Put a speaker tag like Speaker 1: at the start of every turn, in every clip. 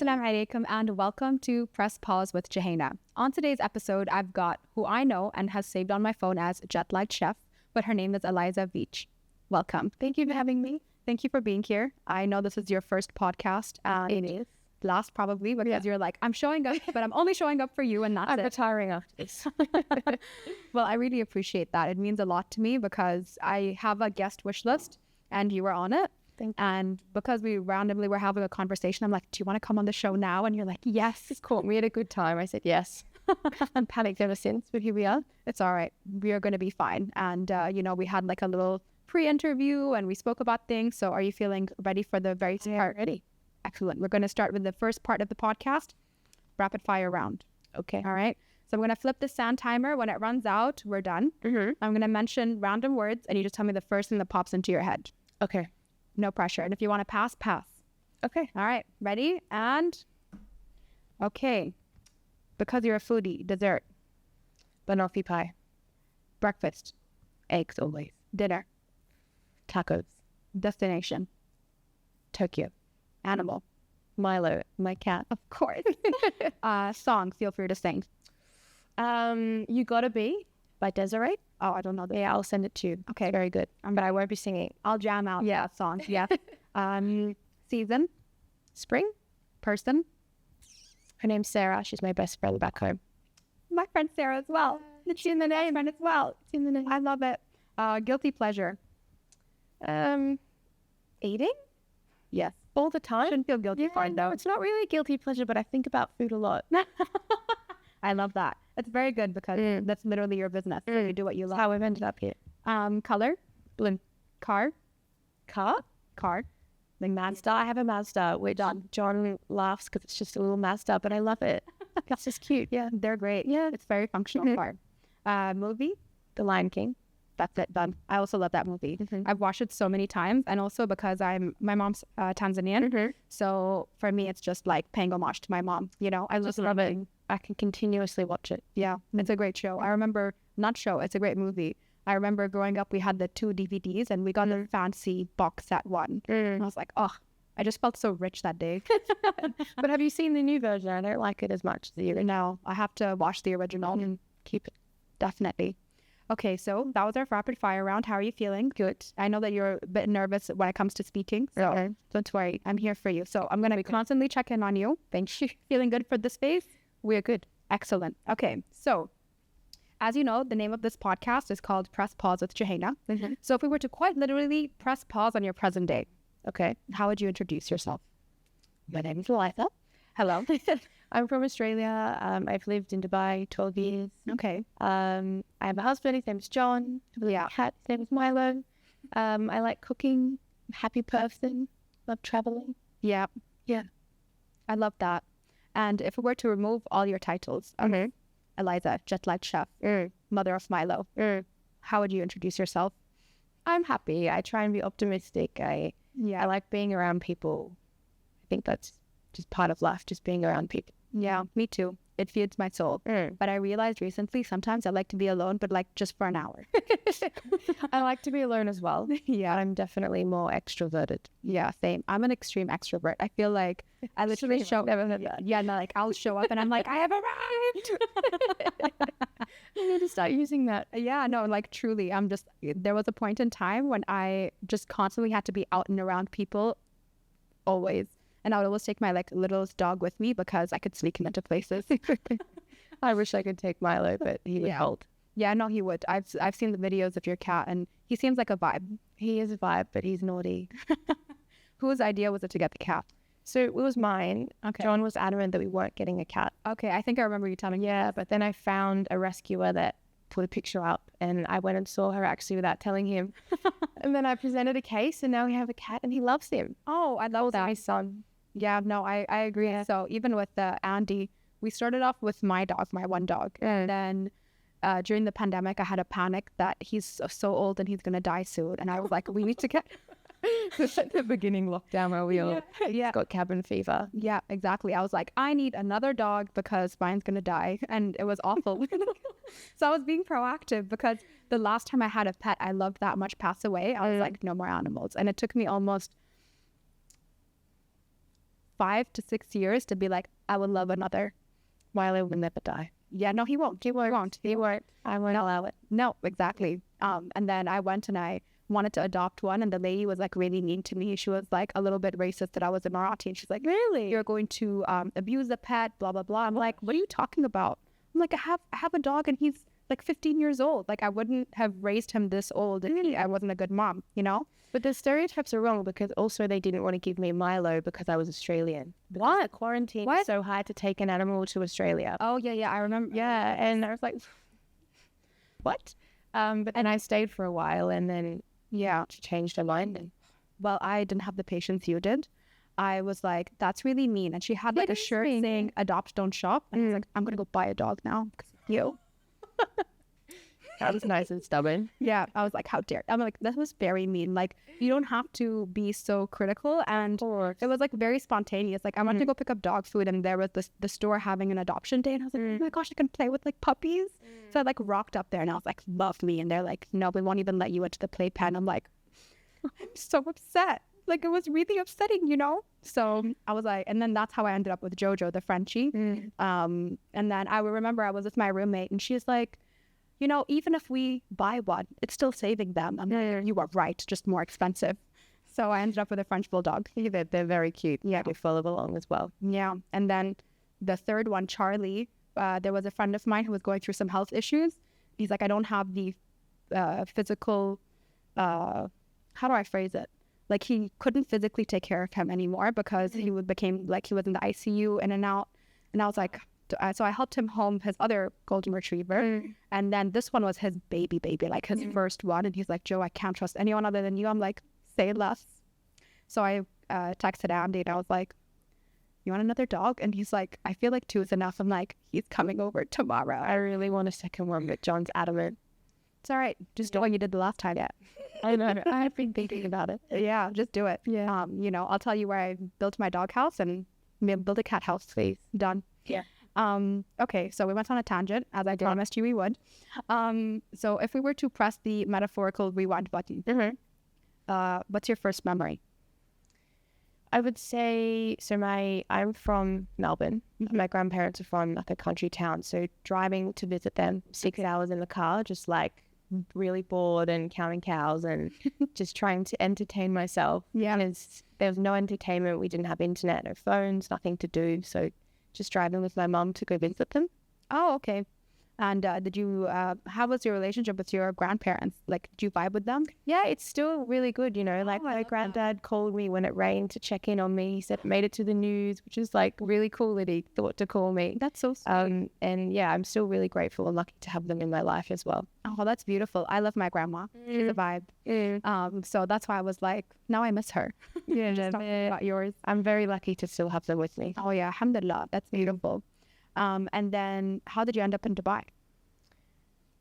Speaker 1: Assalamu alaikum and welcome to Press Pause with Jouhayna. On today's episode, I've got who I know and has saved on my phone as Jet Light Chef, but her name is Eliza 𝐬𝐲. Welcome. Thank you for having me. Thank you for being here. I know this is your first podcast and
Speaker 2: It is.
Speaker 1: last probably because you're like, I'm showing up, but I'm only showing up for you and that's
Speaker 2: I'm
Speaker 1: it.
Speaker 2: retiring after this.
Speaker 1: Well, I really appreciate that. It means a lot to me because I have a guest wish list and you were on it.
Speaker 2: Thank you.
Speaker 1: And because we randomly were having a conversation, I'm like, do you want to come on the show now? And you're like, yes.
Speaker 2: It's cool. We had a good time. I said yes. I'm panicked ever since, but here we are.
Speaker 1: It's all right. We are going to be fine. And, we had like a little pre-interview and we spoke about things. So are you feeling ready for the very start?
Speaker 2: Ready.
Speaker 1: Excellent. We're going to start with the first part of the podcast, rapid fire round.
Speaker 2: Okay.
Speaker 1: All right. So I'm going to flip the sound timer. When it runs out, we're done.
Speaker 2: Mm-hmm.
Speaker 1: I'm going to mention random words and you just tell me the first thing that pops into your head.
Speaker 2: Okay.
Speaker 1: No pressure. And if you want to pass, pass.
Speaker 2: Okay.
Speaker 1: All right. Ready? And okay. Because you're a foodie, dessert,
Speaker 2: Banoffee pie.
Speaker 1: breakfast,
Speaker 2: Eggs always.
Speaker 1: dinner,
Speaker 2: Tacos.
Speaker 1: destination,
Speaker 2: Tokyo.
Speaker 1: animal,
Speaker 2: Milo. My cat.
Speaker 1: of course. Song, feel free to sing.
Speaker 2: You Gotta Be by Desiree.
Speaker 1: Oh, I don't know.
Speaker 2: Yeah, I'll send it to you.
Speaker 1: Okay.
Speaker 2: It's very good. But I won't be singing.
Speaker 1: I'll jam out that song. Yeah. Season,
Speaker 2: Spring.
Speaker 1: person,
Speaker 2: Her name's Sarah. She's my best friend back home.
Speaker 1: my friend Sarah as well. It's in the name and as well. It's in the name. I love it. Guilty pleasure.
Speaker 2: Eating?
Speaker 1: Yes.
Speaker 2: All the time?
Speaker 1: Shouldn't feel guilty for it
Speaker 2: No,
Speaker 1: though.
Speaker 2: it's not really a guilty pleasure, but I think about food a lot.
Speaker 1: I love that. It's very good because that's literally your business. So you do what you
Speaker 2: That's
Speaker 1: love.
Speaker 2: how I've ended up here.
Speaker 1: Color,
Speaker 2: Blue.
Speaker 1: car,
Speaker 2: Car?
Speaker 1: like
Speaker 2: Mazda. I have a Mazda, which John laughs because it's just a little Mazda, but I love it. It's just cute.
Speaker 1: Yeah, they're great.
Speaker 2: Yeah.
Speaker 1: It's very functional car. Movie,
Speaker 2: The Lion King.
Speaker 1: that's it, done. I also love that movie. I've watched it so many times, and also because my mom's Tanzanian, so for me it's just like paying homage to my mom. I
Speaker 2: Just love it. I can continuously watch it.
Speaker 1: Yeah, it's a great show. I remember, it's a great movie. I remember growing up, we had the 2 DVDs and we got the fancy box set one. And I was like, oh, I just felt so rich that day.
Speaker 2: But have you seen the new version? I don't like it as much as the original.
Speaker 1: No, I have to watch the original and keep it. Definitely. Okay, so that was our rapid fire round. How are you feeling? Good. I know that you're a bit nervous when it comes to speaking, so don't worry. I'm here for you. So I'm going to constantly check in on you. Thank you. Feeling good for this phase?
Speaker 2: We're good.
Speaker 1: Excellent. Okay, so as you know, the name of this podcast is called Press Pause with Jouhayna. So if we were to quite literally press pause on your present day,
Speaker 2: Okay.
Speaker 1: how would you introduce yourself?
Speaker 2: My name is Eliza.
Speaker 1: Hello.
Speaker 2: I'm from Australia. I've lived in Dubai 12 years.
Speaker 1: Okay.
Speaker 2: I have a husband. His name is John. I have a cat. His name is Milo. I like cooking. I'm a happy person. Love traveling.
Speaker 1: Yeah.
Speaker 2: Yeah.
Speaker 1: I love that. And if we were to remove all your titles, Eliza, Jet Light Chef, mother of Milo, how would you introduce yourself?
Speaker 2: I'm happy. I try and be optimistic. I like being around people. I think that's just part of life, just being around people.
Speaker 1: Yeah, me too. It feeds my soul. But I realized recently sometimes I like to be alone, but like just for an hour.
Speaker 2: I like to be alone as well.
Speaker 1: Yeah.
Speaker 2: I'm definitely more extroverted.
Speaker 1: Yeah, same. I'm an extreme extrovert. I feel like I literally show
Speaker 2: Never heard that.
Speaker 1: Yeah, no, like I'll show up and I'm like, I have arrived.
Speaker 2: I need to start using that.
Speaker 1: Yeah, no, like truly, there was a point in time when I just constantly had to be out and around people always. And I would always take my like littlest dog with me because I could sneak him into places.
Speaker 2: I wish I could take Milo, but he would hold.
Speaker 1: Yeah, no, he would. I've seen the videos of your cat and he seems like a vibe.
Speaker 2: He is a vibe, but he's naughty.
Speaker 1: Whose idea was it to get the cat?
Speaker 2: So it was mine.
Speaker 1: Okay.
Speaker 2: John was adamant that we weren't getting a cat.
Speaker 1: Okay, I think I remember you telling me.
Speaker 2: Yeah, but then I found a rescuer that put a picture up and I went and saw her actually without telling him. And then I presented a case and now we have a cat and he loves him.
Speaker 1: Oh, I love that.
Speaker 2: My son.
Speaker 1: Yeah, no, I agree. Yeah. So even with Andy, we started off with my dog, my one dog. And then during the pandemic, I had a panic that he's so old and he's going to die soon. And I was like, we need to get...
Speaker 2: The beginning lockdown where we all got cabin fever.
Speaker 1: Yeah, exactly. I was like, I need another dog because mine's going to die. And it was awful. So I was being proactive because the last time I had a pet I loved that much pass away. I was like, no more animals. And it took me almost 5 to 6 years to be like, I would love another.
Speaker 2: Milo will never die.
Speaker 1: Yeah, no, he won't. He won't.
Speaker 2: I won't allow it.
Speaker 1: No, exactly. And then I went and I wanted to adopt one, and the lady was like really mean to me. She was like a little bit racist that I was a Marathi, and she's like,
Speaker 2: Really?
Speaker 1: you're going to abuse the pet, blah blah blah. I'm like, what are you talking about? I'm like, I have a dog and he's like 15 years old. Like, I wouldn't have raised him this old if I wasn't a good mom, you know?
Speaker 2: But the stereotypes are wrong, because also they didn't want to give me Milo because I was Australian. Because
Speaker 1: What?
Speaker 2: the quarantine
Speaker 1: What?
Speaker 2: is so hard to take an animal to Australia.
Speaker 1: Oh yeah, I remember.
Speaker 2: Yeah, and I was like, what? But then I stayed for a while, and then she changed her mind. And
Speaker 1: Well, I didn't have the patience you did. I was like, that's really mean. And she had like a shirt saying adopt, don't shop. And I was like, I'm going to go buy a dog now because of you.
Speaker 2: that was nice and stubborn.
Speaker 1: Yeah. I was like, how dare. I'm like, that was very mean. Like, you don't have to be so critical. And it was like very spontaneous. Like, I went to go pick up dog food, and there was the store having an adoption day. And I was like, oh my gosh, I can play with like puppies. So I like rocked up there and I was like, love me. And they're like, no, we won't even let you into the playpen. I'm like, I'm so upset. Like, it was really upsetting, you know? So I was like, and then that's how I ended up with Jojo, the Frenchie. And then I will remember I was with my roommate, and she's like, you know, even if we buy one, it's still saving them. I'm like, you are right, just more expensive. So I ended up with a French bulldog.
Speaker 2: They're very cute.
Speaker 1: Yeah.
Speaker 2: They follow along as well.
Speaker 1: Yeah. And then the third one, Charlie, there was a friend of mine who was going through some health issues. He's like, I don't have the physical, how do I phrase it? Like, he couldn't physically take care of him anymore because he became like, he was in the ICU in and out. And I was like, so I helped him home his other golden retriever. And then this one was his baby, like his first one. And he's like, Joe, I can't trust anyone other than you. I'm like, say less. So I texted Andy and I was like, you want another dog? And he's like, I feel like 2 is enough. I'm like, he's coming over tomorrow.
Speaker 2: I really want a second one, but John's adamant.
Speaker 1: It's all right. Just do what you did the last time. Yeah.
Speaker 2: I know. I've been thinking about it.
Speaker 1: Yeah, just do it.
Speaker 2: Yeah.
Speaker 1: You know, I'll tell you where I built my dog house, and maybe build a cat house.
Speaker 2: Please.
Speaker 1: Done.
Speaker 2: Yeah.
Speaker 1: Okay, so we went on a tangent, as I promised you we would. So if we were to press the metaphorical rewind button, what's your first memory?
Speaker 2: I would say, I'm from Melbourne. My grandparents are from like a country town. So driving to visit them, 6 hours in the car, just like really bored and counting cows and just trying to entertain myself.
Speaker 1: Yeah.
Speaker 2: There was no entertainment. We didn't have internet, no phones, nothing to do. So just driving with my mum to go visit them.
Speaker 1: Oh, okay. And how was your relationship with your grandparents? Like, did you vibe with them?
Speaker 2: Yeah, it's still really good, you know. Like, my granddad called me when it rained to check in on me. He said it made it to the news, which is like really cool that he thought to call me.
Speaker 1: That's so sweet.
Speaker 2: And yeah, I'm still really grateful and lucky to have them in my life as well.
Speaker 1: Oh, that's beautiful. I love my grandma. She's a vibe. So that's why I was like, now I miss her.
Speaker 2: Yeah,
Speaker 1: Just talking about yours.
Speaker 2: I'm very lucky to still have them with me.
Speaker 1: Oh yeah, alhamdulillah. That's beautiful. And then how did you end up in Dubai?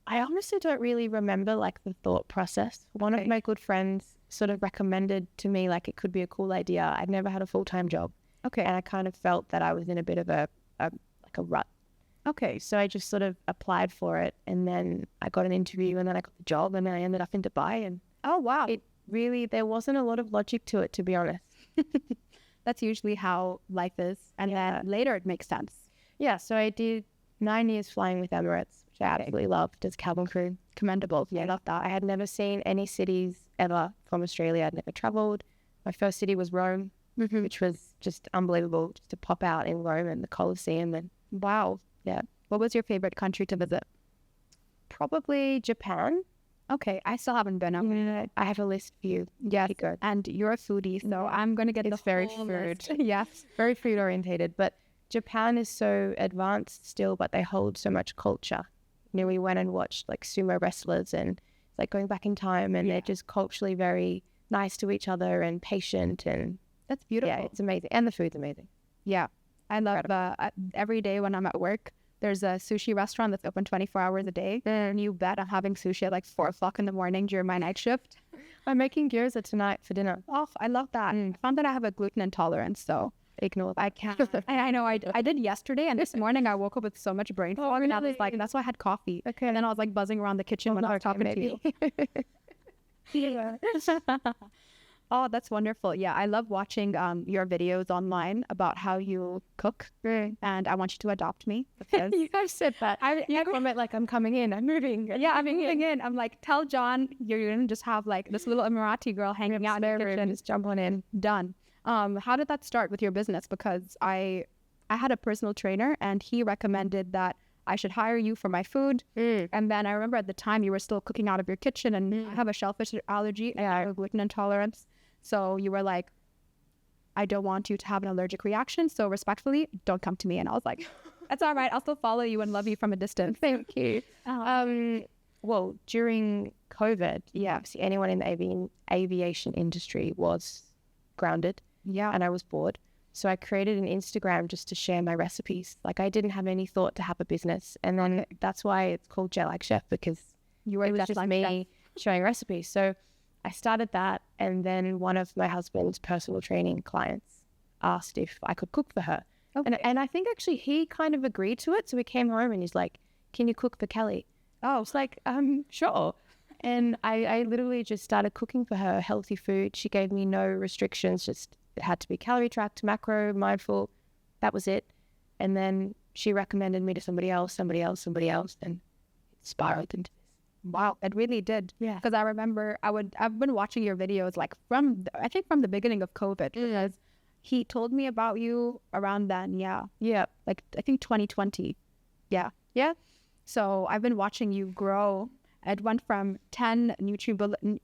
Speaker 2: I honestly don't really remember like the thought process. One of my good friends sort of recommended to me like it could be a cool idea. I'd never had a full-time job.
Speaker 1: Okay.
Speaker 2: And I kind of felt that I was in a bit of a rut.
Speaker 1: Okay.
Speaker 2: So I just sort of applied for it, and then I got an interview, and then I got the job, and then I ended up in Dubai. And
Speaker 1: oh wow.
Speaker 2: there wasn't a lot of logic to it, to be honest.
Speaker 1: That's usually how life is. And then later it makes sense.
Speaker 2: Yeah, so I did 9 years flying with Emirates, which I absolutely loved as cabin crew.
Speaker 1: Commendable.
Speaker 2: Yeah, I love that. I had never seen any cities ever from Australia. I'd never travelled. My first city was Rome, which was just unbelievable, just to pop out in Rome and the Colosseum. And
Speaker 1: wow.
Speaker 2: Yeah.
Speaker 1: What was your favorite country to visit?
Speaker 2: Probably Japan.
Speaker 1: Okay, I still haven't been.
Speaker 2: I have a list for you.
Speaker 1: Yeah, good. And you're a foodie, so I'm going to get
Speaker 2: it's
Speaker 1: the
Speaker 2: very
Speaker 1: whole
Speaker 2: food.
Speaker 1: Yes.
Speaker 2: Very food orientated, but Japan is so advanced still, but they hold so much culture. You know, we went and watched like sumo wrestlers, and it's like going back in time, and they're just culturally very nice to each other and patient, and
Speaker 1: that's beautiful.
Speaker 2: Yeah, it's amazing. And the food's amazing.
Speaker 1: Yeah. I love every day when I'm at work, there's a sushi restaurant that's open 24 hours a day. And you bet I'm having sushi at like 4 o'clock in the morning during my night shift.
Speaker 2: I'm making 𝐬𝐮𝐬𝐫𝐸 tonight for dinner.
Speaker 1: Oh, I love that. I found that I have a gluten intolerance, so
Speaker 2: ignore that.
Speaker 1: I can't. I know I did yesterday, and this morning I woke up with so much brain fog, and I was like, that's why I had coffee.
Speaker 2: Okay.
Speaker 1: And then I was like buzzing around the kitchen when I was talking to you. Oh, that's wonderful. Yeah, I love watching your videos online about how you cook, and I want you to adopt me because
Speaker 2: You guys said that. You comment like, I'm coming in, I'm moving.
Speaker 1: yeah, I'm moving in. I'm like, tell John you're gonna just have like this little Emirati girl hanging out in the kitchen.
Speaker 2: Just jump on in.
Speaker 1: Done. How did that start with your business? Because I had a personal trainer and he recommended that I should hire you for my food. And then I remember at the time you were still cooking out of your kitchen, and I have a shellfish allergy and I have a gluten intolerance. So you were like, I don't want you to have an allergic reaction. So respectfully, don't come to me. And I was like, that's all right. I'll still follow you and love you from a distance.
Speaker 2: Thank you. Well, during COVID, obviously anyone in the aviation industry was grounded.
Speaker 1: Yeah.
Speaker 2: And I was bored. So I created an Instagram just to share my recipes. Like I didn't have any thought to have a business. And then that's why it's called Jet Like Chef, because
Speaker 1: You were
Speaker 2: it was
Speaker 1: Jet
Speaker 2: just
Speaker 1: Like
Speaker 2: me showing recipes. So I started that, and then one of my husband's personal training clients asked if I could cook for her.
Speaker 1: Okay.
Speaker 2: And I think actually he kind of agreed to it. So we came home and he's like, can you cook for Kelly? I was like, sure. And I literally just started cooking for her healthy food. She gave me no restrictions, just it had to be calorie tracked, macro, mindful. That was it. And then she recommended me to somebody else, and it spiraled into this.
Speaker 1: Wow, it really did.
Speaker 2: Yeah.
Speaker 1: Because I remember I've been watching your videos like from the beginning of COVID, because he told me about you around then. Yeah.
Speaker 2: Yeah.
Speaker 1: Like I think 2020. Yeah.
Speaker 2: Yeah.
Speaker 1: So I've been watching you grow. It went from 10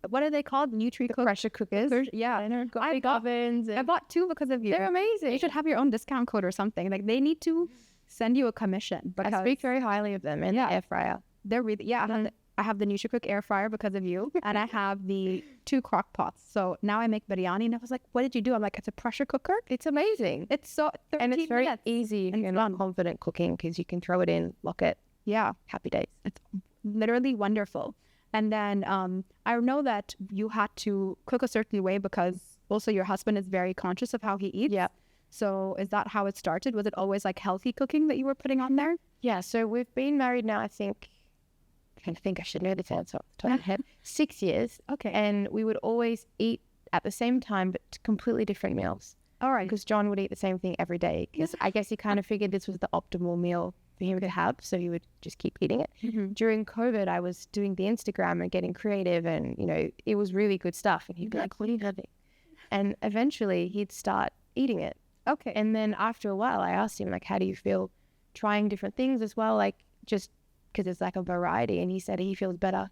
Speaker 1: what are they called?
Speaker 2: Pressure cookers.
Speaker 1: Yeah.
Speaker 2: And
Speaker 1: I
Speaker 2: big ovens.
Speaker 1: I bought 2 because of you.
Speaker 2: They're amazing.
Speaker 1: You should have your own discount code or something. Like they need to send you a commission. Because
Speaker 2: I speak very highly of them, and the air fryer.
Speaker 1: They're really, I have the NutriCook air fryer because of you, and I have the 2 crock pots. So now I make biryani, and I was like, what did you do? I'm like, it's a pressure cooker.
Speaker 2: It's amazing.
Speaker 1: It's so 13
Speaker 2: And it's very
Speaker 1: minutes.
Speaker 2: easy if you're not confident cooking, because you can throw it in, lock it.
Speaker 1: Yeah.
Speaker 2: Happy days.
Speaker 1: It's literally wonderful. And then I know that you had to cook a certain way because also your husband is very conscious of how he eats.
Speaker 2: Yeah.
Speaker 1: So is that how it started? Was it always like healthy cooking that you were putting on there?
Speaker 2: Yeah. So we've been married now, I think I should know this answer off the top of my head, 6 years.
Speaker 1: Okay.
Speaker 2: And we would always eat at the same time, but completely different meals.
Speaker 1: All right.
Speaker 2: Because John would eat the same thing every day, because I guess he kind of figured this was the optimal meal for him to have, so he would just keep eating it. During COVID, I was doing the Instagram and getting creative, and it was really good stuff, and he'd be like, what are you having? And eventually he'd start eating it.
Speaker 1: Okay.
Speaker 2: And then after a while I asked him, like, how do you feel trying different things as well, like just because it's like a variety? And he said he feels better.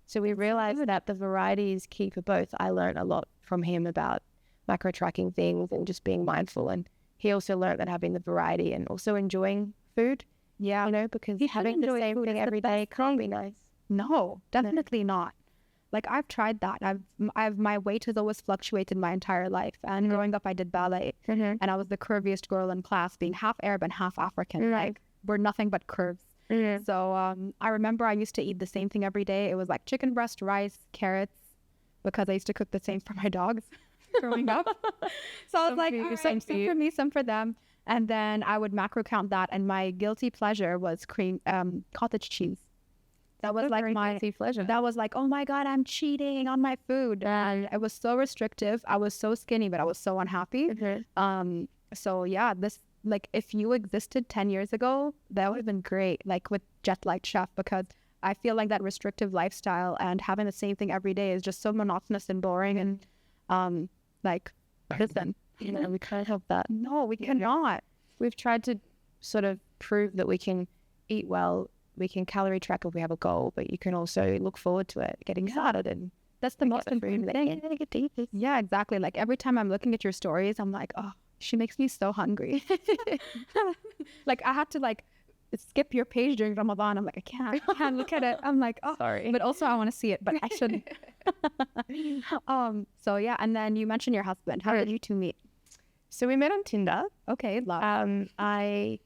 Speaker 2: So we realized that the variety is key for both. I learned a lot from him about macro tracking things and just being mindful, and he also learned that having the variety and also enjoying food.
Speaker 1: Yeah.
Speaker 2: Because having the same thing every day can't be nice.
Speaker 1: No, definitely not. Like I've tried that. My weight has always fluctuated my entire life. And growing up, I did ballet, and I was the curviest girl in class, being half Arab and half African. Like we're nothing but curves. So I remember I used to eat the same thing every day. It was like chicken breast, rice, carrots, because I used to cook the same for my dogs growing up. So I was like, all right, some for me, some for them. And then I would macro count that, and my guilty pleasure was cottage cheese. That was like my
Speaker 2: guilty pleasure.
Speaker 1: That was like, oh my God, I'm cheating on my food. And it was so restrictive. I was so skinny, but I was so unhappy. So yeah, this, like, if you existed 10 years ago, that would have been great, like with Jet Like Chef, because I feel like that restrictive lifestyle and having the same thing every day is just so monotonous and boring. And like, listen,
Speaker 2: we can't have that.
Speaker 1: No, we cannot.
Speaker 2: We've tried to sort of prove that we can eat well, we can calorie track if we have a goal, but you can also look forward to it, get excited, and
Speaker 1: that's the most important thing. Yeah, exactly. Like every time I'm looking at your stories, I'm like, oh, she makes me so hungry. Like I had to like skip your page during Ramadan. I'm like, I can't look at it. I'm like, oh,
Speaker 2: sorry.
Speaker 1: But also I want to see it, but I shouldn't. So yeah, and then you mentioned your husband. How did you two meet?
Speaker 2: So we met on Tinder.
Speaker 1: Okay, love.
Speaker 2: I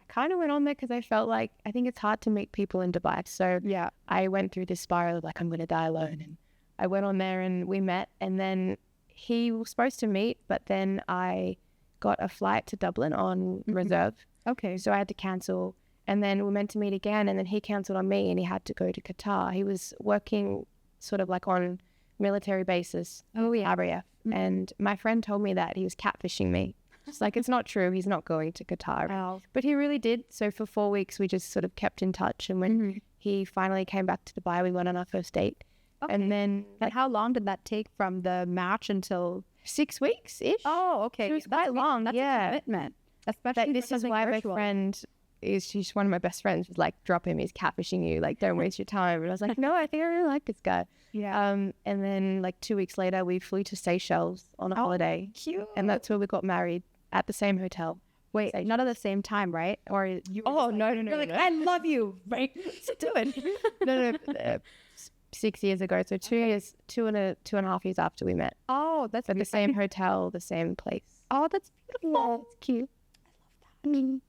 Speaker 2: kind of went on there because I felt like, I think it's hard to meet people in Dubai. So
Speaker 1: yeah,
Speaker 2: I went through this spiral of like, I'm going to die alone. And I went on there and we met, and then he was supposed to meet, but then I got a flight to Dublin on reserve.
Speaker 1: Okay.
Speaker 2: So I had to cancel, and then we were meant to meet again, and then he cancelled on me and he had to go to Qatar. He was working sort of like on military bases, RAF. And my friend told me that he was catfishing me. It's like, it's not true. He's not going to Qatar. But he really did. So for 4 weeks, we just sort of kept in touch. And when he finally came back to Dubai, we went on our first date. And then...
Speaker 1: And how long did that take from the match until...
Speaker 2: 6 weeks-ish.
Speaker 1: Oh, okay.
Speaker 2: It was quite long.
Speaker 1: That's a commitment. Especially
Speaker 2: this is why
Speaker 1: virtual.
Speaker 2: my friend she's one of my best friends, was like, drop him, he's catfishing you, like, don't waste your time. And I was like, no, I think I really like this guy. And then like 2 weeks later, we flew to Seychelles on a holiday.
Speaker 1: Cute.
Speaker 2: And that's where we got married, at the same hotel.
Speaker 1: Wait, not at the same time, right? Or you were
Speaker 2: no.
Speaker 1: You're like, I love you, right? Do it.
Speaker 2: No. 6 years ago. So 2 years, 2.5 years after we met.
Speaker 1: Oh, that's
Speaker 2: at the same hotel, the same place.
Speaker 1: Oh, that's beautiful. It's cute. I love that.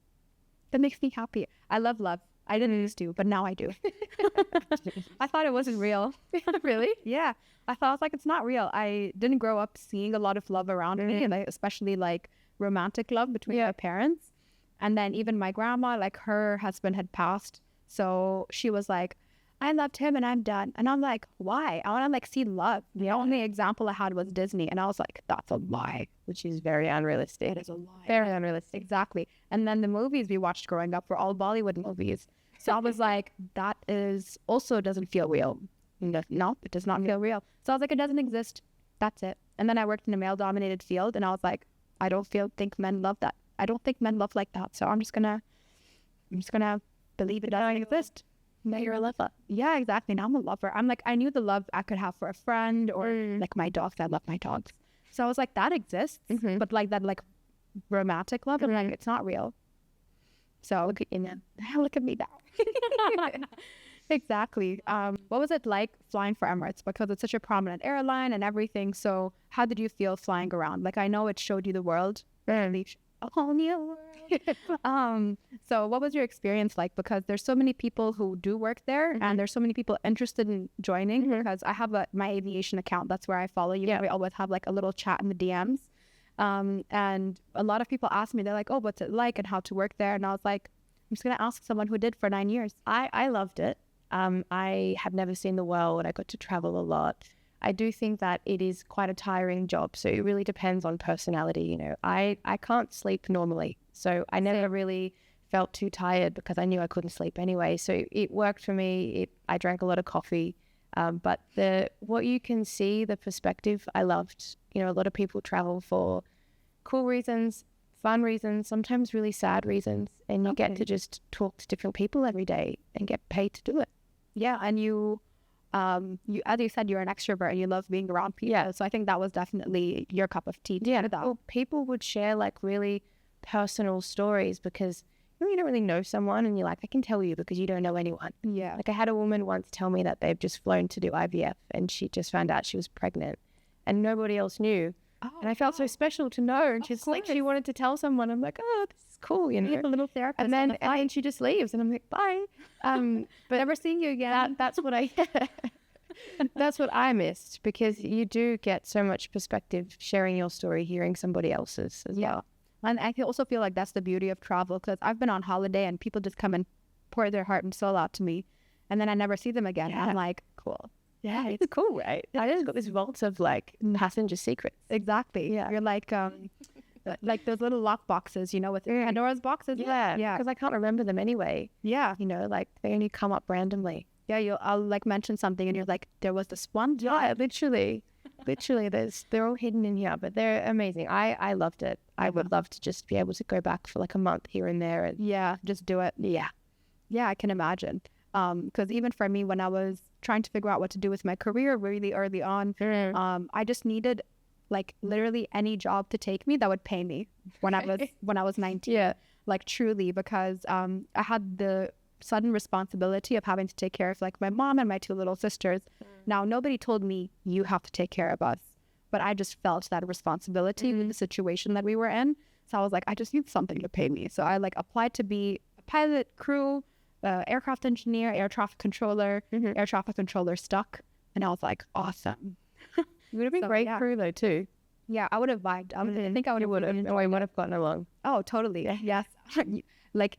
Speaker 1: That makes me happy. I love love. I didn't used to, but now I do. I thought it wasn't real.
Speaker 2: Really?
Speaker 1: Yeah. I was like, it's not real. I didn't grow up seeing a lot of love around me, and especially like romantic love between my parents. And then even my grandma, like her husband had passed. So she was like, I loved him and I'm done. And I'm like, why? I want to like see love. The only example I had was Disney. And I was like, that's a lie.
Speaker 2: Which is very unrealistic.
Speaker 1: It is a lie.
Speaker 2: Very unrealistic.
Speaker 1: Exactly. And then the movies we watched growing up were all Bollywood movies. So I was like, that is also doesn't feel real. No, it does not feel real. So I was like, it doesn't exist. That's it. And then I worked in a male dominated field and I was like, I don't think men love that. I don't think men love like that. So I'm just gonna believe it doesn't exist.
Speaker 2: Now you're a lover.
Speaker 1: Yeah, exactly. Now I'm a lover. I'm like, I knew the love I could have for a friend or like my dogs. I love my dogs. So I was like, that exists, but like that like romantic love, and like it's not real. So look at you now. Look at me now. Exactly. What was it like flying for Emirates? Because it's such a prominent airline and everything. So how did you feel flying around? Like I know it showed you the world. A whole new world. So what was your experience like? Because there's so many people who do work there and there's so many people interested in joining because I have my aviation account. That's where I follow you. We always have like a little chat in the DMs. And a lot of people ask me, they're like, oh, what's it like and how to work there? And I was like, I'm just going to ask someone who did for 9 years.
Speaker 2: I loved it. I have never seen the world. I got to travel a lot. I do think that it is quite a tiring job. So it really depends on personality. You know, I can't sleep normally. So I never really felt too tired because I knew I couldn't sleep anyway. So it worked for me. I drank a lot of coffee. But what you can see, the perspective, I loved. You know, a lot of people travel for cool reasons, fun reasons, sometimes really sad reasons. And you get to just talk to different people every day and get paid to do it.
Speaker 1: Yeah. And you, as you said, you're an extrovert and you love being around people. Yeah. So I think that was definitely your cup of tea.
Speaker 2: Yeah. Well, people would share like really personal stories because you don't really know someone and you're like, I can tell you because you don't know anyone.
Speaker 1: Yeah.
Speaker 2: Like I had a woman once tell me that they've just flown to do IVF and she just found out she was pregnant and nobody else knew. Oh, and I felt so special to know. And she's like, she wanted to tell someone. I'm like, oh, this is cool, you know.
Speaker 1: A little therapist.
Speaker 2: And then she just leaves and I'm like, bye. But
Speaker 1: never seeing you again.
Speaker 2: That's what I missed because you do get so much perspective sharing your story, hearing somebody else's as well.
Speaker 1: And I also feel like that's the beauty of travel because I've been on holiday and people just come and pour their heart and soul out to me and then I never see them again. Yeah. I'm like, cool.
Speaker 2: Yeah, it's cool, right? I just got this vault of like passenger secrets.
Speaker 1: Exactly. Yeah. You're like those little lock boxes, you know, with Pandora's boxes.
Speaker 2: Yeah. Because I can't remember them anyway.
Speaker 1: Yeah.
Speaker 2: You know, like they only come up randomly.
Speaker 1: Yeah. I'll like mention something and you're like, there was this one.
Speaker 2: Yeah, literally, they're all hidden in here, but they're amazing. I loved it. I would love to just be able to go back for like a month here and there. And
Speaker 1: just do it. Yeah, I can imagine. Because even for me, when I was trying to figure out what to do with my career really early on, I just needed like literally any job to take me that would pay me when I was 19.
Speaker 2: Yeah,
Speaker 1: like truly, because I had the sudden responsibility of having to take care of like my mom and my 2 little sisters. Now, nobody told me you have to take care of us, but I just felt that responsibility with the situation that we were in. So I was like, I just need something to pay me. So I like applied to be a pilot, crew, aircraft engineer, air traffic controller. Air traffic controller stuck, and I was like, awesome.
Speaker 2: You would have been great crew though too.
Speaker 1: Yeah, I would have vibed. I think I would have.
Speaker 2: Oh, we would have gotten along.
Speaker 1: Oh, totally. Yes. Like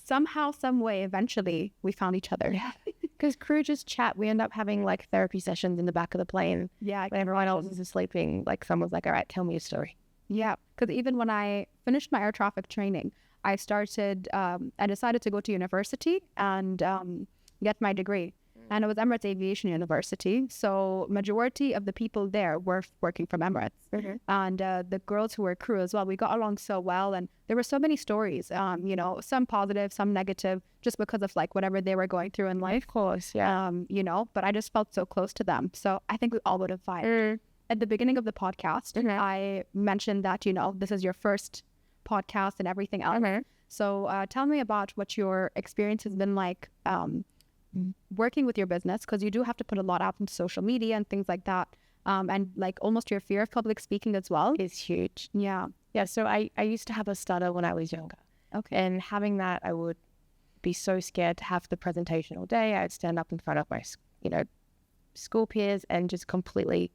Speaker 1: somehow, some way, eventually, we found each other.
Speaker 2: Yeah. Because crew just chat. We end up having like therapy sessions in the back of the plane.
Speaker 1: Yeah.
Speaker 2: When everyone else is sleeping, like someone's like, all right, tell me a story.
Speaker 1: Yeah. Because even when I finished my air traffic training, I decided to go to university and get my degree. And it was Emirates Aviation University. So majority of the people there were working from Emirates. And the girls who were crew as well, we got along so well. And there were so many stories, you know, some positive, some negative, just because of like whatever they were going through in life.
Speaker 2: Of course, yeah.
Speaker 1: You know, but I just felt so close to them. So I think we all would have vibed. At the beginning of the podcast, I mentioned that, you know, this is your first podcast and everything else. So tell me about what your experience has been like working with your business, because you do have to put a lot out into social media and things like that, and like almost your fear of public speaking as well
Speaker 2: is huge.
Speaker 1: Yeah.
Speaker 2: So I used to have a stutter when I was younger. And having that, I would be so scared to have the presentation all day. I'd stand up in front of my, you know, school peers and just completely,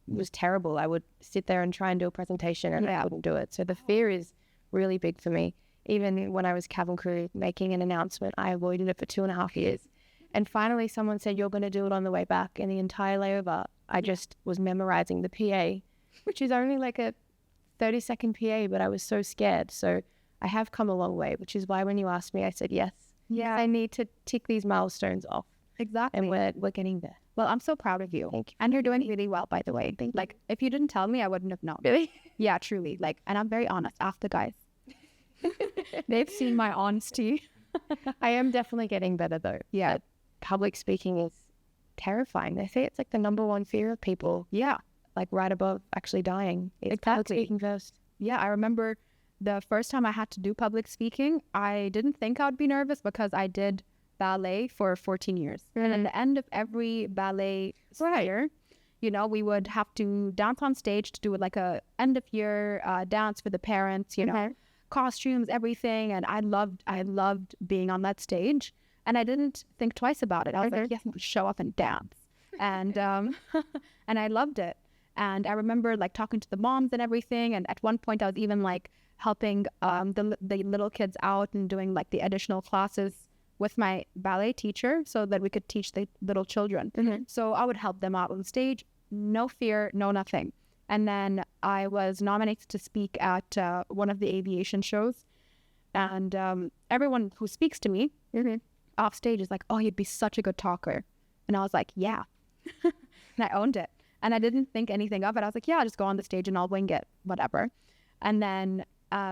Speaker 2: it was terrible. I would sit there and try and do a presentation and I wouldn't do it. So the fear is really big for me. Even when I was cabin crew making an announcement, I avoided it for 2.5 years. And finally someone said, you're going to do it on the way back. And the entire layover, I just was memorizing the PA, which is only like a 30-second PA, but I was so scared. So I have come a long way, which is why when you asked me, I said, yes, I need to tick these milestones off.
Speaker 1: Exactly.
Speaker 2: And we're getting there.
Speaker 1: Well, I'm so proud of you.
Speaker 2: Thank you.
Speaker 1: And you're doing really well, by the way. Like, if you didn't tell me, I wouldn't have known.
Speaker 2: Really?
Speaker 1: Yeah, truly. Like, and I'm very honest. Ask the guys. They've seen my honesty.
Speaker 2: I am definitely getting better though. Yeah. Public speaking is terrifying. They say it's like the #1 fear of people.
Speaker 1: Yeah.
Speaker 2: Like right above actually dying. It's public speaking first.
Speaker 1: Yeah. I remember the first time I had to do public speaking, I didn't think I would be nervous because I did ballet for 14 years. And at the end of every ballet year, you know, we would have to dance on stage to do like a end of year dance for the parents, you know, costumes, everything. And I loved being on that stage. And I didn't think twice about it. I was like, yes, I'm gonna show up and dance. And and I loved it. And I remember like talking to the moms and everything. And at one point I was even like helping the little kids out and doing like the additional classes with my ballet teacher so that we could teach the little children. So I would help them out on stage. No fear, no nothing. And then I was nominated to speak at one of the aviation shows. And everyone who speaks to me off stage is like, oh, you'd be such a good talker. And I was like, yeah. And I owned it. And I didn't think anything of it. I was like, yeah, I'll just go on the stage and I'll wing it, whatever. And then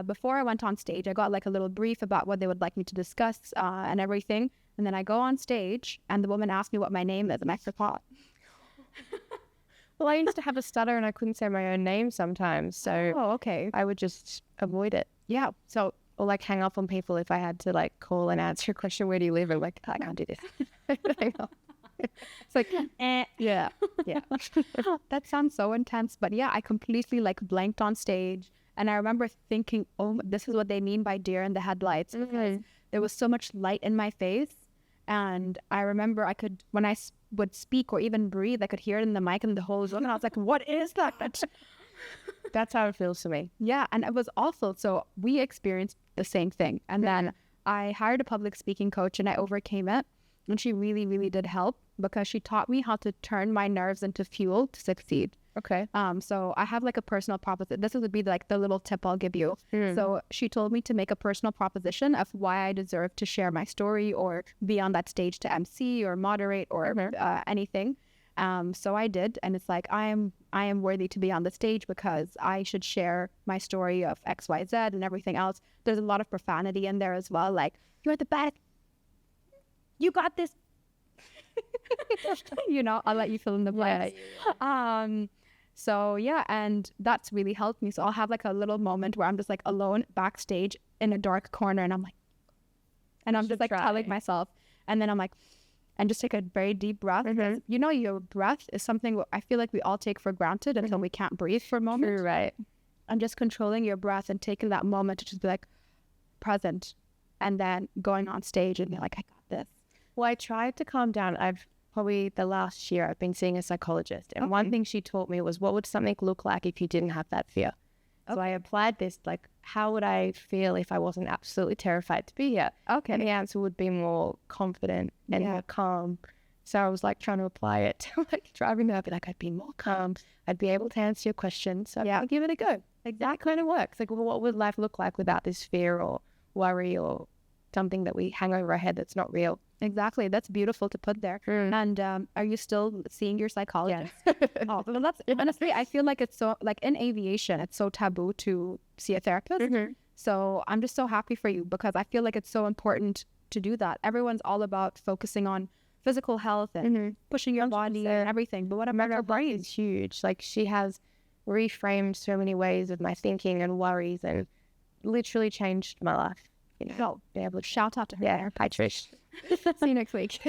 Speaker 1: before I went on stage, I got like a little brief about what they would like me to discuss and everything. And then I go on stage and the woman asked me what my name is and I forgot.
Speaker 2: Well, I used to have a stutter and I couldn't say my own name sometimes. So I would just avoid it.
Speaker 1: Yeah.
Speaker 2: So, or like hang up on people if I had to like call and answer a question, where do you live? I'm like, I can't do this.
Speaker 1: It's like, yeah. That sounds so intense. But yeah, I completely like blanked on stage. And I remember thinking, oh, this is what they mean by deer in the headlights. There was so much light in my face. And I remember I could, when I would speak or even breathe, I could hear it in the mic and the whole room. And I was like, what is that?
Speaker 2: That's how it feels to me.
Speaker 1: Yeah. And it was awful. So we experienced the same thing. And then I hired a public speaking coach and I overcame it. And she really, really did help because she taught me how to turn my nerves into fuel to succeed.
Speaker 2: Okay.
Speaker 1: So I have like a personal proposition. This would be like the little tip I'll give you. So she told me to make a personal proposition of why I deserve to share my story or be on that stage to MC or moderate or anything. So I did. And it's like, I am worthy to be on the stage because I should share my story of XYZ and everything else. There's a lot of profanity in there as well. Like, you're the best. You got this. You know, I'll let you fill in the blanks. So yeah, and that's really helped me. So I'll have like a little moment where I'm just like alone backstage in a dark corner and I'm like, and I'm just like telling myself, and then I'm like, and just take a very deep breath. You know, your breath is something I feel like we all take for granted until we can't breathe for a moment.
Speaker 2: Right.
Speaker 1: And just controlling your breath and taking that moment to just be like present and then going on stage and be like, I got this.
Speaker 2: Well, I tried to calm down. Probably the last year I've been seeing a psychologist. And one thing she taught me was, what would something look like if you didn't have that fear? So I applied this, like, how would I feel if I wasn't absolutely terrified to be here?
Speaker 1: Okay.
Speaker 2: And the answer would be more confident and more calm. So I was like trying to apply it to like driving there. I'd be like, I'd be more calm. I'd be able to answer your questions. So I'll give it a go. Like that kind of works. Like, well, what would life look like without this fear or worry or something that we hang over our head that's not real?
Speaker 1: Exactly. That's beautiful to put there. And are you still seeing your psychologist? Oh, well, that's honestly, I feel like it's so, like in aviation, it's so taboo to see a therapist. So I'm just so happy for you because I feel like it's so important to do that. Everyone's all about focusing on physical health and pushing your body and everything. But what about her brain?
Speaker 2: Is huge. Like, she has reframed so many ways of my thinking and worries and literally changed my life. You know,
Speaker 1: So
Speaker 2: being able to
Speaker 1: shout out to her.
Speaker 2: yeah, hi Trish.
Speaker 1: See you next week.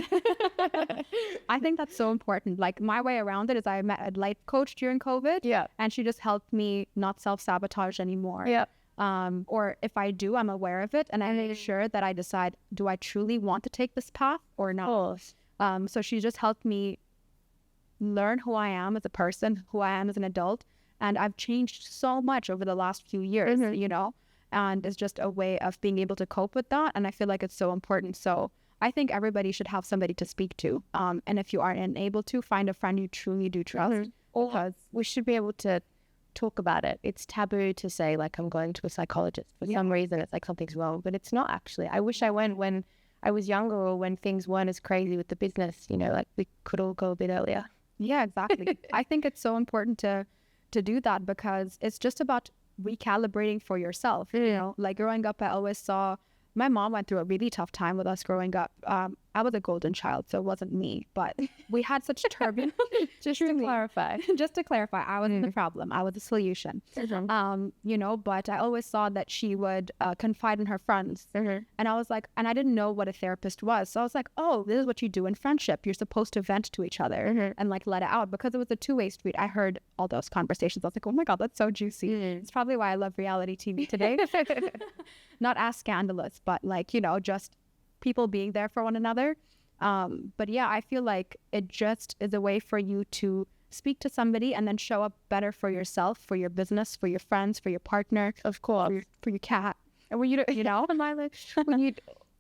Speaker 1: I think that's so important. Like, my way around it is I met a life coach during COVID.
Speaker 2: Yeah.
Speaker 1: And she just helped me not self-sabotage anymore.
Speaker 2: Yeah.
Speaker 1: Or if I do, I'm aware of it. And I make sure that I decide, do I truly want to take this path or not? So she just helped me learn who I am as a person, who I am as an adult. And I've changed so much over the last few years, you know, and it's just a way of being able to cope with that. And I feel like it's so important. So I think everybody should have somebody to speak to. And if you aren't unable to, find a friend you truly do trust.
Speaker 2: Because we should be able to talk about it. It's taboo to say, like, I'm going to a psychologist. For some reason, it's like something's wrong, but it's not actually. I wish I went when I was younger or when things weren't as crazy with the business, you know, like we could all go a bit earlier.
Speaker 1: Yeah, exactly. I think it's so important to do that because it's just about recalibrating for yourself. You know, like growing up, I always saw my mom went through a really tough time with us growing up. I was a golden child, so it wasn't me, but we had such turbulence.
Speaker 2: Just to clarify.
Speaker 1: Just to clarify, I wasn't the problem. I was the solution. You know, but I always saw that she would confide in her friends. And I was like, and I didn't know what a therapist was. So I was like, oh, this is what you do in friendship. You're supposed to vent to each other and like let it out because it was a two-way street. I heard all those conversations. I was like, oh my God, that's so juicy. It's probably why I love reality TV today. Not as scandalous, but like, you know, just people being there for one another. But yeah, I feel like it just is a way for you to speak to somebody and then show up better for yourself, for your business, for your friends, for your partner,
Speaker 2: Of course.
Speaker 1: for your cat.
Speaker 2: And when you
Speaker 1: know,
Speaker 2: when you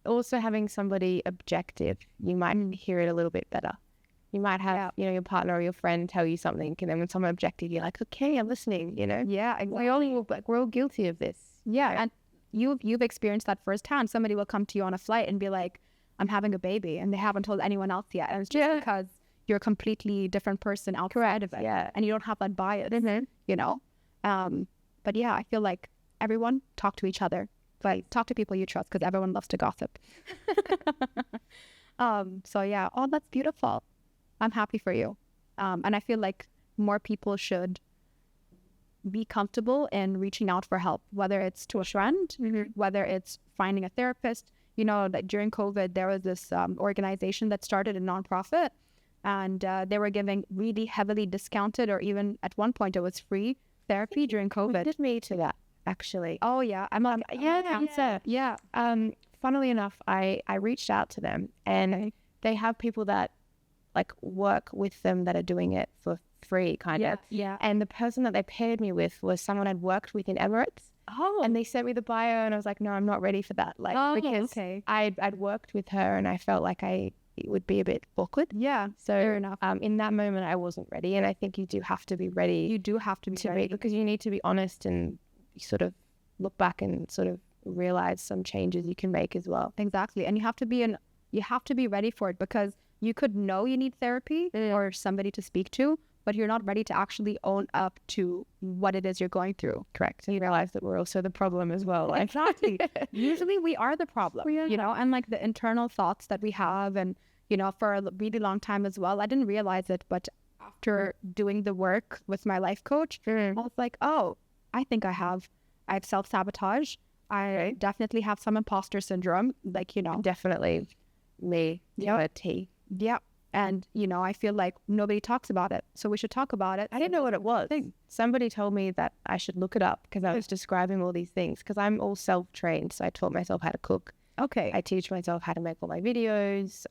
Speaker 2: also having somebody objective, you might hear it a little bit better. You might have, you know, your partner or your friend tell you something, and then when someone objective, you're like, okay, I'm listening, you know?
Speaker 1: Yeah, exactly.
Speaker 2: We're all guilty of this.
Speaker 1: Yeah, and you've experienced that firsthand. Somebody will come to you on a flight and be like, I'm having a baby, and they haven't told anyone else yet. And it's just because you're a completely different person outside of it.
Speaker 2: Yeah.
Speaker 1: And you don't have that bias, you know? But yeah, I feel like everyone talk to each other. Like, talk to people you trust because everyone loves to gossip. So yeah, oh, that's beautiful. I'm happy for you. And I feel like more people should be comfortable in reaching out for help, whether it's to a friend, whether it's finding a therapist. You know, that during COVID, there was this organization that started a nonprofit, and they were giving really heavily discounted, or even at one point it was free therapy during COVID.
Speaker 2: Did me to that, actually.
Speaker 1: Oh yeah,
Speaker 2: Yeah. Funnily enough, I reached out to them, and they have people that like work with them that are doing it for free, kind of.
Speaker 1: Yeah.
Speaker 2: And the person that they paired me with was someone I'd worked with in Emirates.
Speaker 1: Oh.
Speaker 2: And they sent me the bio, and I was like, no, I'm not ready for that. Like, because I'd worked with her, and I felt like it would be a bit awkward.
Speaker 1: Yeah.
Speaker 2: So
Speaker 1: fair enough.
Speaker 2: In that moment, I wasn't ready, and I think you do have to be ready.
Speaker 1: You do have to be ready
Speaker 2: because you need to be honest and sort of look back and sort of realize some changes you can make as well.
Speaker 1: Exactly. And you have to be ready for it, because you could know you need therapy or somebody to speak to, but you're not ready to actually own up to what it is you're going through.
Speaker 2: Correct. And you realize that we're also the problem as well. Like.
Speaker 1: Exactly. Usually we are the problem, you know, and like the internal thoughts that we have. And, you know, for a really long time as well, I didn't realize it, but after doing the work with my life coach, I was like, oh, I think I have self-sabotage. I definitely have some imposter syndrome, like, you know.
Speaker 2: Definitely me. T.
Speaker 1: Yeah. And, you know, I feel like nobody talks about it. So we should talk about it.
Speaker 2: I didn't know what it was. Somebody told me that I should look it up because I was describing all these things, because I'm all self-trained. So I taught myself how to cook.
Speaker 1: Okay.
Speaker 2: I teach myself how to make all my videos,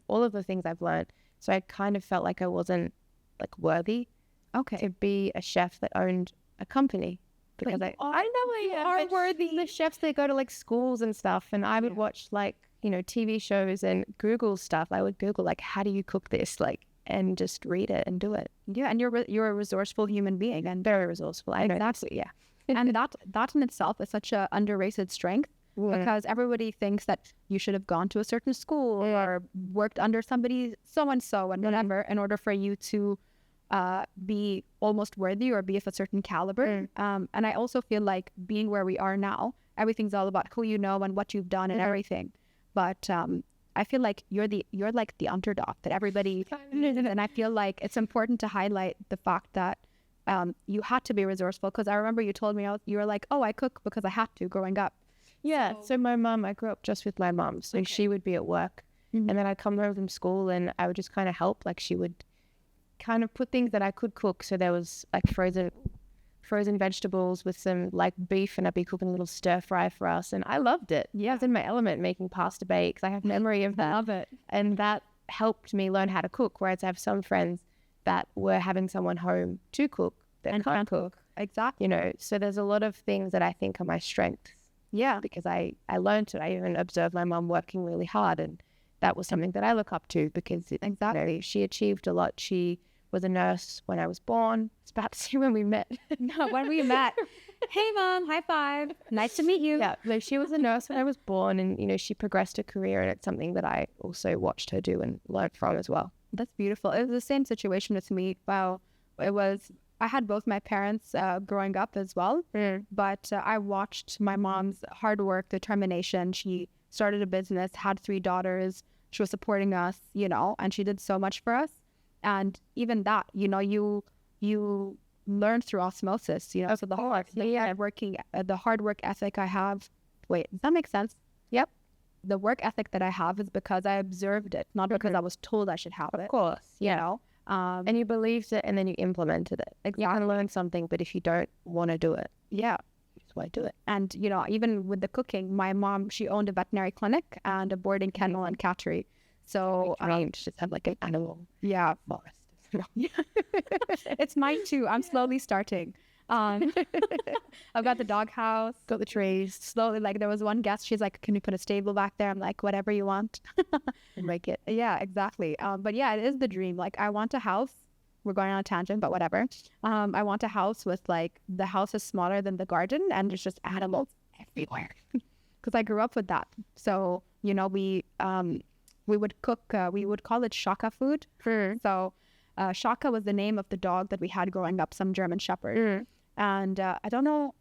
Speaker 2: all of the things I've learned. So I kind of felt like I wasn't like worthy to be a chef that owned a company. because
Speaker 1: Like,
Speaker 2: I know I
Speaker 1: are worthy.
Speaker 2: The chefs, they go to like schools and stuff, and I would watch like, you know, TV shows and Google stuff. I would Google like, how do you cook this? Like, and just read it and do it.
Speaker 1: Yeah, and you're a resourceful human being, and
Speaker 2: Very resourceful. I know.
Speaker 1: exactly.
Speaker 2: Yeah.
Speaker 1: And that in itself is such a underrated strength, because everybody thinks that you should have gone to a certain school or worked under somebody so and so and whatever in order for you to be almost worthy or be of a certain caliber. And I also feel like being where we are now, everything's all about who you know and what you've done and everything. But I feel like you're like the underdog that everybody, and I feel like it's important to highlight the fact that you had to be resourceful, because I remember you told me you were like, oh, I cook because I had to growing up.
Speaker 2: Yeah. So my mum, I grew up just with my mum. So she would be at work and then I'd come home from school and I would just kind of help. Like she would kind of put things that I could cook. So there was like frozen vegetables with some like beef, and I'd be cooking a little stir fry for us. And I loved it. Yeah. I was in my element making pasta bakes. I have memory of that.
Speaker 1: Love it.
Speaker 2: And that helped me learn how to cook. Whereas I have some friends that were having someone home to cook that can't cook.
Speaker 1: Exactly.
Speaker 2: You know, so there's a lot of things that I think are my strengths.
Speaker 1: Yeah.
Speaker 2: Because I learned it. I even observed my mum working really hard, and that was something that I look up to because you know, she achieved a lot. She was a nurse when I was born. It's about to see when we met.
Speaker 1: No, when we met. Hey, Mom, high five. Nice to meet you.
Speaker 2: Yeah, so she was a nurse when I was born, and you know, she progressed her career, and it's something that I also watched her do and learned from as well.
Speaker 1: That's beautiful. It was the same situation with me. Wow. I had both my parents growing up as well, but I watched my mom's hard work, determination. She started a business, had 3 daughters. She was supporting us, you know, and she did so much for us. And even that, you know, you learn through osmosis, you know, so the hard work ethic I have. Wait, does that make sense? Yep. The work ethic that I have is because I observed it, not because I was told I should have it.
Speaker 2: Of course,
Speaker 1: you know.
Speaker 2: And you believed it, and then you implemented it.
Speaker 1: Exactly.
Speaker 2: You can learn something, but if you don't want to do it,
Speaker 1: yeah,
Speaker 2: you just won't do it.
Speaker 1: And you know, even with the cooking, my mom, she owned a veterinary clinic and a boarding kennel and cattery. So
Speaker 2: just have like an animal forest.
Speaker 1: It's mine too. I'm slowly starting. I've got the dog house,
Speaker 2: got the trees.
Speaker 1: Slowly, like there was one guest, she's like, can you put a stable back there? I'm like, whatever you want.
Speaker 2: Make it.
Speaker 1: Yeah, exactly. But yeah, it is the dream. Like I want a house. We're going on a tangent, but whatever. I want a house with like, the house is smaller than the garden and there's just animals everywhere. Because I grew up with that. So, you know, we would cook, we would call it shaka food. So Shaka was the name of the dog that we had growing up, some German Shepherd. And I don't know,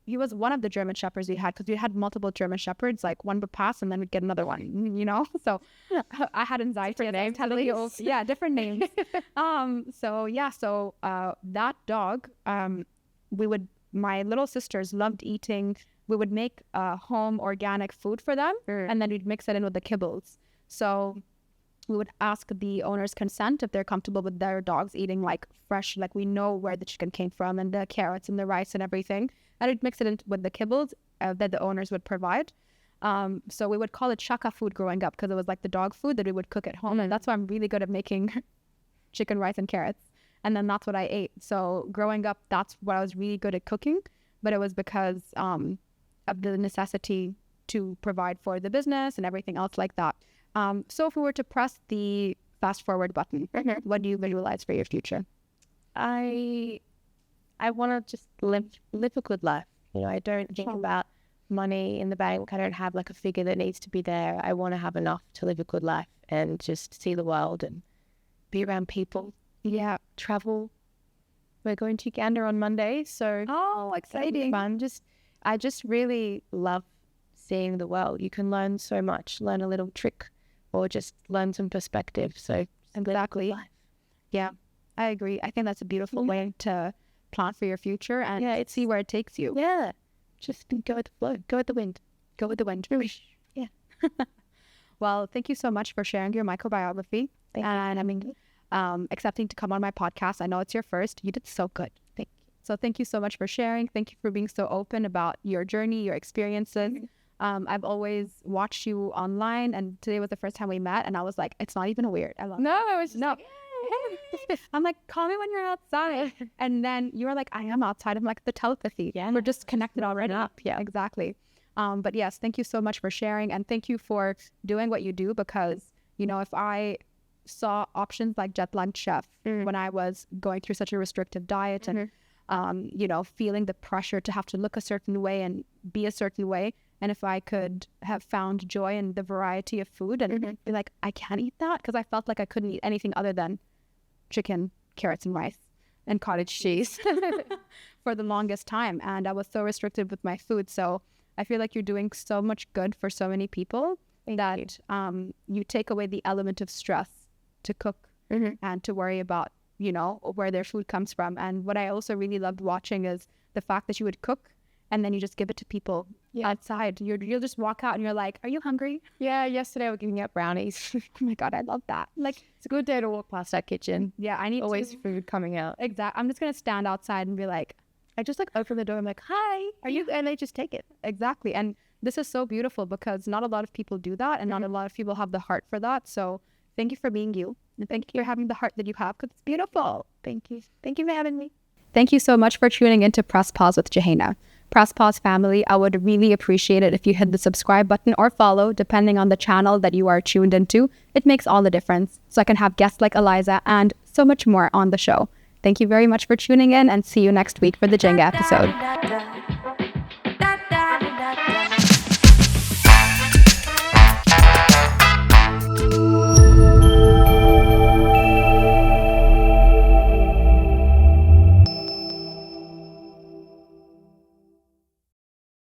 Speaker 1: he was one of the German Shepherds we had, because we had multiple German Shepherds, like one would pass and then we'd get another one, you know? So I had anxiety.
Speaker 2: Different names.
Speaker 1: Yeah, different names. So that dog, my little sisters loved eating. We would make home organic food for them, and then we'd mix it in with the kibbles. So we would ask the owner's consent if they're comfortable with their dogs eating like fresh, like we know where the chicken came from and the carrots and the rice and everything. And we'd mix it in with the kibbles that the owners would provide. So we would call it shaka food growing up, because it was like the dog food that we would cook at home. And that's why I'm really good at making chicken, rice, and carrots. And then that's what I ate. So growing up, that's what I was really good at cooking. But it was because of the necessity to provide for the business and everything else like that. So if we were to press the fast forward button, what do you visualize for your future?
Speaker 2: I want to just live a good life. You know, I don't think about money in the bank. I don't have like a figure that needs to be there. I want to have enough to live a good life and just see the world and be around people. Yeah, travel. We're going to Uganda on Monday, so
Speaker 1: exciting!
Speaker 2: Fun. I just really love seeing the world. You can learn so much. Learn a little trick, or just learn some perspective. So
Speaker 1: exactly. Yeah, I agree. I think that's a beautiful way to plan for your future and see where it takes you.
Speaker 2: Yeah, just go with the flow. Go with the wind. Go with the wind. Yeah.
Speaker 1: Well, thank you so much for sharing your microbiography.
Speaker 2: Thank
Speaker 1: you. Accepting to come on my podcast. I know it's your first. You did so good.
Speaker 2: Thank you.
Speaker 1: So thank you so much for sharing. Thank you for being so open about your journey, your experiences. I've always watched you online, and today was the first time we met, and I was like, it's not even weird. I love it.
Speaker 2: No, it was just
Speaker 1: I'm like, call me when you're outside. And then you were like, I am outside. I'm like, the telepathy. Yeah. We're just connected already. Yeah, exactly. But yes, thank you so much for sharing. And thank you for doing what you do, because, you know, if I saw options like Jet Chef when I was going through such a restrictive diet and, you know, feeling the pressure to have to look a certain way and be a certain way. And if I could have found joy in the variety of food and be like, I can't eat that, because I felt like I couldn't eat anything other than chicken, carrots and rice and cottage cheese for the longest time. And I was so restricted with my food. So I feel like you're doing so much good for so many people that you take away the element of stress to cook and to worry about, you know, where their food comes from. And what I also really loved watching is the fact that you would cook and then you just give it to people outside. You'll just walk out and you're like, are you hungry?
Speaker 2: Yeah, yesterday we're giving out brownies.
Speaker 1: Oh my God, I love that. Like,
Speaker 2: it's a good day to walk past that kitchen.
Speaker 1: Yeah, I need
Speaker 2: always food coming out.
Speaker 1: Exactly. I'm just going to stand outside and be like,
Speaker 2: I just like open the door. I'm like, hi, are you? And they just take it.
Speaker 1: Exactly. And this is so beautiful because not a lot of people do that, and not a lot of people have the heart for that. So thank you for being you. And thank you for having the heart that you have, because it's beautiful.
Speaker 2: Thank you. Thank you for having me.
Speaker 1: Thank you so much for tuning in to Press Pause with Jouhayna. Press Pause family, I would really appreciate it if you hit the subscribe button or follow, depending on the channel that you are tuned into. It makes all the difference, so I can have guests like Eliza and so much more on the show. Thank you very much for tuning in, and see you next week for the Jenga episode.